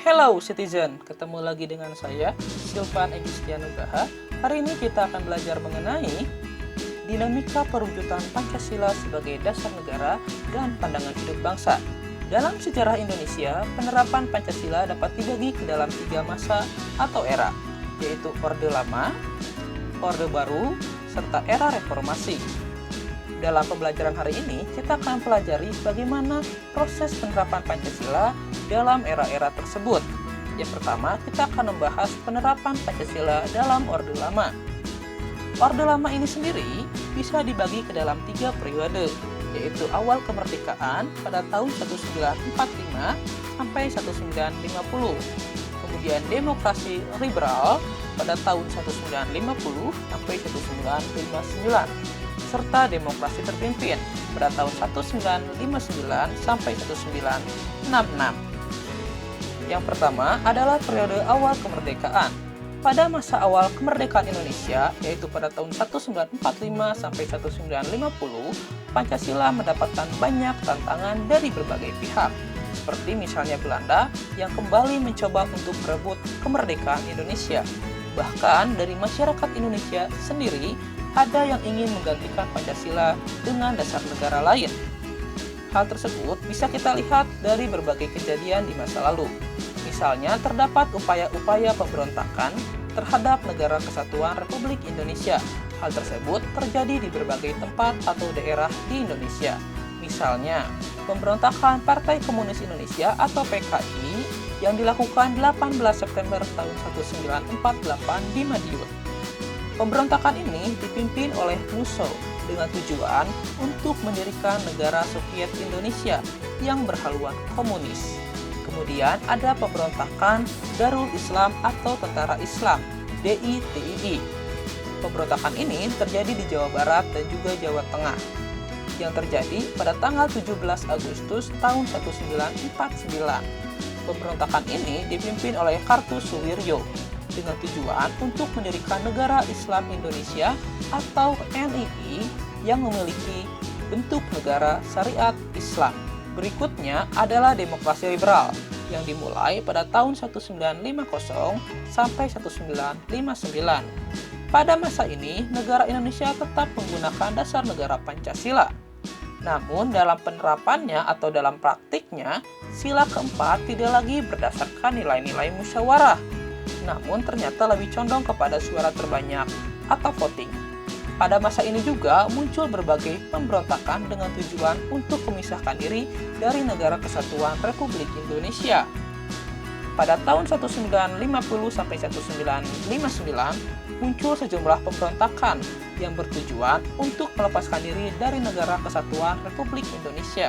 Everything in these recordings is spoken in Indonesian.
Hello citizen, ketemu lagi dengan saya, Silvan Egistian Nugraha. Hari ini kita akan belajar mengenai dinamika perwujudan Pancasila sebagai dasar negara dan pandangan hidup bangsa. Dalam sejarah Indonesia, penerapan Pancasila dapat dibagi ke dalam 3 masa atau era, yaitu Orde Lama, Orde Baru, serta era Reformasi. Dalam pembelajaran hari ini, kita akan pelajari bagaimana proses penerapan Pancasila dalam era-era tersebut. Yang pertama, kita akan membahas penerapan Pancasila dalam Orde Lama. Orde Lama ini sendiri bisa dibagi ke dalam 3 periode, yaitu awal kemerdekaan pada tahun 1945 sampai 1950. Kemudian demokrasi liberal pada tahun 1950 sampai 1959. Serta demokrasi terpimpin pada tahun 1959 sampai 1966. Yang pertama adalah periode awal kemerdekaan. Pada masa awal kemerdekaan Indonesia, yaitu pada tahun 1945 sampai 1950, Pancasila mendapatkan banyak tantangan dari berbagai pihak, seperti misalnya Belanda yang kembali mencoba untuk merebut kemerdekaan Indonesia. Bahkan dari masyarakat Indonesia sendiri, ada yang ingin menggantikan Pancasila dengan dasar negara lain. Hal tersebut bisa kita lihat dari berbagai kejadian di masa lalu. Misalnya, terdapat upaya-upaya pemberontakan terhadap Negara Kesatuan Republik Indonesia. Hal tersebut terjadi di berbagai tempat atau daerah di Indonesia. Misalnya, pemberontakan Partai Komunis Indonesia atau PKI yang dilakukan 18 September tahun 1948 di Madiun. Pemberontakan ini dipimpin oleh Musso dengan tujuan untuk mendirikan negara Soviet Indonesia yang berhaluan komunis. Kemudian ada pemberontakan Darul Islam atau Tentara Islam, DITII. Pemberontakan ini terjadi di Jawa Barat dan juga Jawa Tengah, yang terjadi pada tanggal 17 Agustus tahun 1949. Pemberontakan ini dipimpin oleh Kartosuwiryo dengan tujuan untuk mendirikan Negara Islam Indonesia atau NII yang memiliki bentuk negara syariat Islam. Berikutnya adalah demokrasi liberal yang dimulai pada tahun 1950 sampai 1959. Pada masa ini, negara Indonesia tetap menggunakan dasar negara Pancasila. Namun dalam penerapannya atau dalam praktiknya, sila keempat tidak lagi berdasarkan nilai-nilai musyawarah, namun ternyata lebih condong kepada suara terbanyak atau voting. Pada masa ini juga muncul berbagai pemberontakan dengan tujuan untuk memisahkan diri dari Negara Kesatuan Republik Indonesia. Pada tahun 1950 sampai 1959 muncul sejumlah pemberontakan yang bertujuan untuk melepaskan diri dari Negara Kesatuan Republik Indonesia.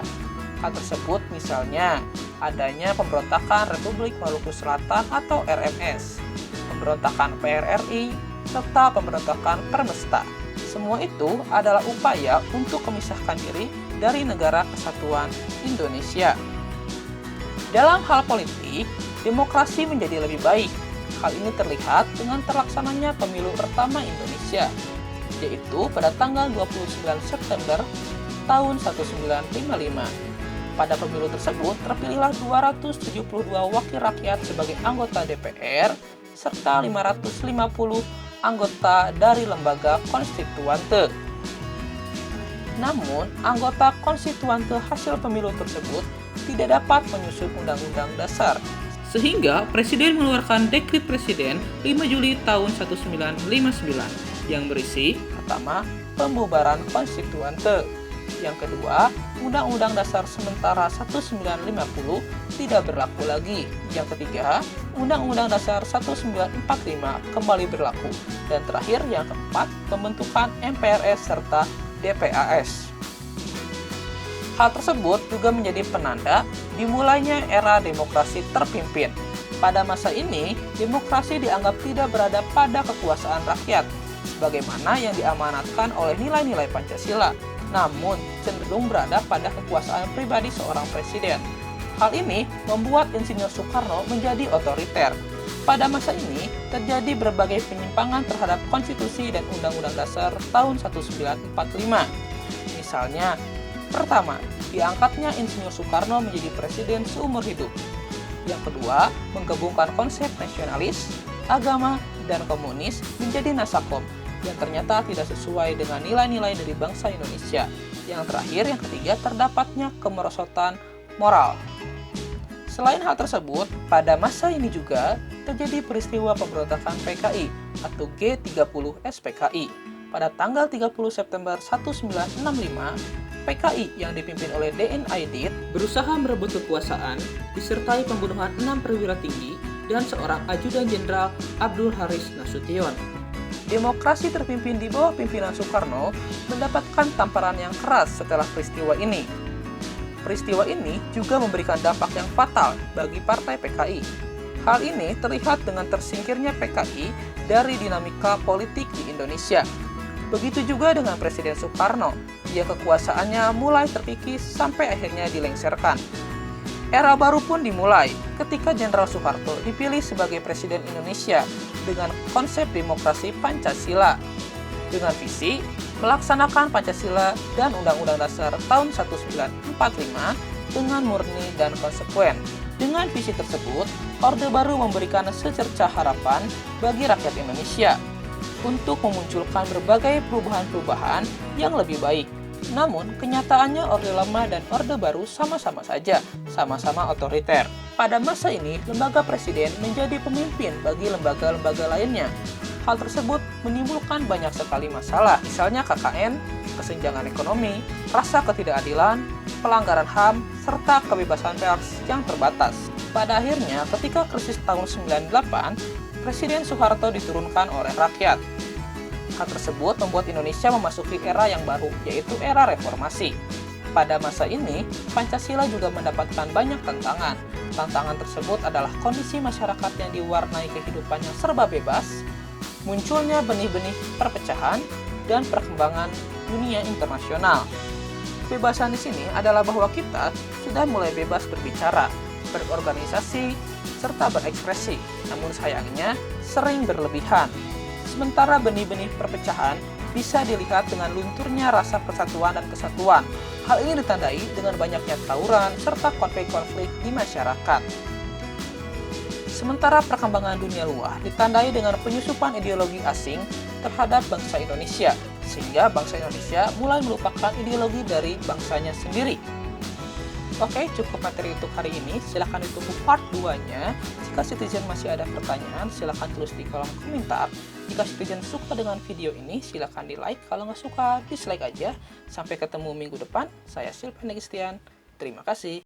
Hal tersebut misalnya adanya pemberontakan Republik Maluku Selatan atau RMS, pemberontakan PRRI, serta pemberontakan Permesta. Semua itu adalah upaya untuk memisahkan diri dari Negara Kesatuan Indonesia. Dalam hal politik, demokrasi menjadi lebih baik. Hal ini terlihat dengan terlaksananya pemilu pertama Indonesia, yaitu pada tanggal 29 September tahun 1955. Pada pemilu tersebut terpilihlah 272 wakil rakyat sebagai anggota DPR serta 550 anggota dari lembaga konstituante. Namun, anggota konstituante hasil pemilu tersebut tidak dapat menyusun undang-undang dasar, sehingga Presiden mengeluarkan Dekret Presiden 5 Juli tahun 1959 yang berisi pertama, pembubaran konstituante. Yang kedua, Undang-Undang Dasar Sementara 1950 tidak berlaku lagi. Yang ketiga, Undang-Undang Dasar 1945 kembali berlaku. Dan terakhir, yang keempat, pembentukan MPRS serta DPAS. Hal tersebut juga menjadi penanda dimulainya era demokrasi terpimpin. Pada masa ini, demokrasi dianggap tidak berada pada kekuasaan rakyat, sebagaimana yang diamanatkan oleh nilai-nilai Pancasila, namun cenderung berada pada kekuasaan pribadi seorang presiden. Hal ini membuat Insinyur Soekarno menjadi otoriter. Pada masa ini, terjadi berbagai penyimpangan terhadap konstitusi dan undang-undang dasar tahun 1945. Misalnya, pertama, diangkatnya Insinyur Soekarno menjadi presiden seumur hidup. Yang kedua, menggabungkan konsep nasionalis, agama, dan komunis menjadi nasakom yang ternyata tidak sesuai dengan nilai-nilai dari bangsa Indonesia. Yang terakhir, yang ketiga, terdapatnya kemerosotan moral. Selain hal tersebut, pada masa ini juga terjadi peristiwa pemberontakan PKI atau G30 SPKI. Pada tanggal 30 September 1965, PKI yang dipimpin oleh DN Aidit berusaha merebut kekuasaan disertai pembunuhan 6 perwira tinggi dan seorang ajudan jenderal Abdul Haris Nasution. Demokrasi terpimpin di bawah pimpinan Soekarno mendapatkan tamparan yang keras setelah peristiwa ini. Peristiwa ini juga memberikan dampak yang fatal bagi partai PKI. Hal ini terlihat dengan tersingkirnya PKI dari dinamika politik di Indonesia. Begitu juga dengan Presiden Soekarno, yang kekuasaannya mulai terkikis sampai akhirnya dilengsarkan. Era baru pun dimulai ketika Jenderal Soeharto dipilih sebagai Presiden Indonesia dengan konsep demokrasi Pancasila, dengan visi melaksanakan Pancasila dan Undang-Undang Dasar tahun 1945 dengan murni dan konsekuen. Dengan visi tersebut, Orde Baru memberikan secercah harapan bagi rakyat Indonesia untuk memunculkan berbagai perubahan-perubahan yang lebih baik. Namun, kenyataannya Orde Lama dan Orde Baru sama-sama saja, sama-sama otoriter. Pada masa ini, lembaga presiden menjadi pemimpin bagi lembaga-lembaga lainnya. Hal tersebut menimbulkan banyak sekali masalah, misalnya KKN, kesenjangan ekonomi, rasa ketidakadilan, pelanggaran HAM, serta kebebasan pers yang terbatas. Pada akhirnya, ketika krisis tahun 98, Presiden Soeharto diturunkan oleh rakyat. Hal tersebut membuat Indonesia memasuki era yang baru, yaitu era reformasi. Pada masa ini, Pancasila juga mendapatkan banyak tantangan. Tantangan tersebut adalah kondisi masyarakat yang diwarnai kehidupan yang serba bebas, munculnya benih-benih perpecahan, dan perkembangan dunia internasional. Kebebasan di sini adalah bahwa kita sudah mulai bebas berbicara, berorganisasi, serta berekspresi. Namun sayangnya, sering berlebihan. Sementara benih-benih perpecahan bisa dilihat dengan lunturnya rasa persatuan dan kesatuan. Hal ini ditandai dengan banyaknya tawuran serta konflik-konflik di masyarakat. Sementara perkembangan dunia luar ditandai dengan penyusupan ideologi asing terhadap bangsa Indonesia, sehingga bangsa Indonesia mulai melupakan ideologi dari bangsanya sendiri. Oke, cukup materi untuk hari ini. Silahkan ditunggu part 2-nya. Jika Citizen masih ada pertanyaan, silahkan tulis di kolom komentar. Jika Citizen suka dengan video ini, silahkan di like. Kalau nggak suka, dislike aja. Sampai ketemu minggu depan. Saya Silvan Egistian. Terima kasih.